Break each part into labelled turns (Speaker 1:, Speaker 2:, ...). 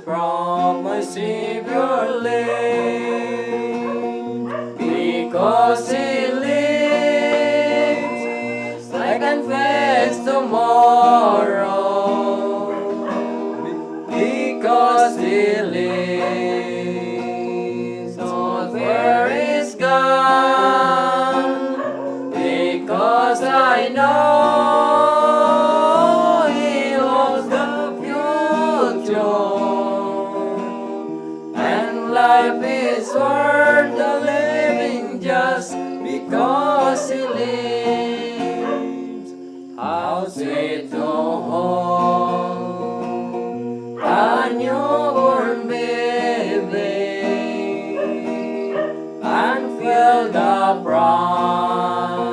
Speaker 1: from my Savior lives. Because He lives, I can face tomorrow. Because He lives, all fear is gone. Because I know He holds the future, and life is worth the living just because He lives. How sweet to hold a newborn baby and feel the pride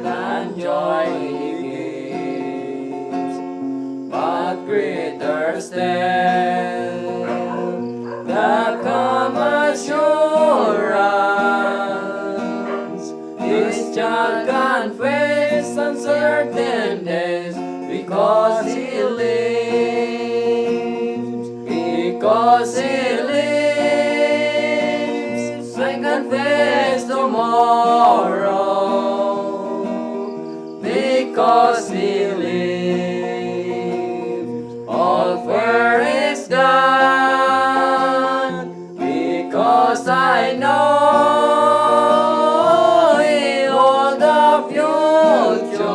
Speaker 1: and joy He gives. But greater still, the calm assurance His child can face uncertain days because He lives. Because He lives, I can face tomorrow. Because He lives, all fear is gone. Because I know He holds the future,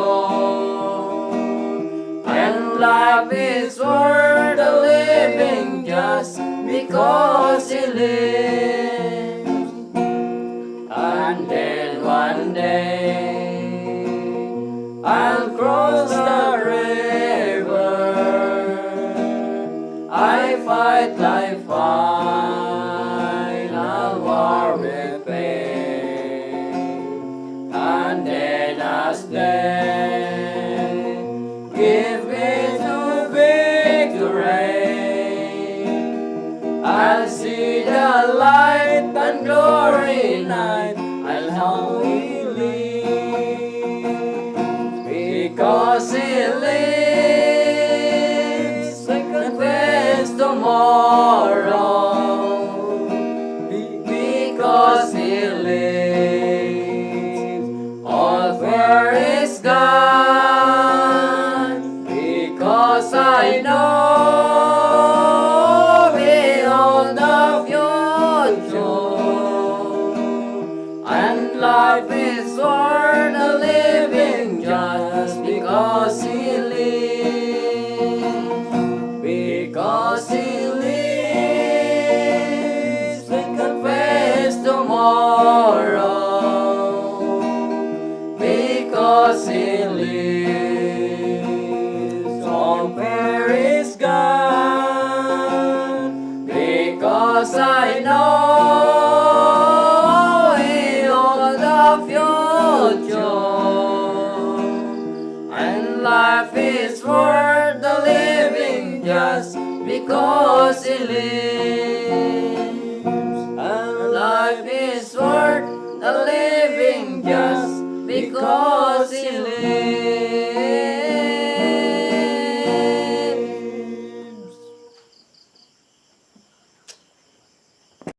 Speaker 1: and life is worth the living just because He lives. And then one day I'll cross the river. I fight like final war with pain. And then as they give me to victory, I'll see the light and glory night. I'll how He lives. Because He lives, I can face tomorrow. Because He lives, all fear is gone. Because I know He holds the future, and life is worth the living just because He lives. Because He lives, I can face tomorrow. Because He lives, all fear is gone. Because I know He holds the future, and life is worth the living just because He lives.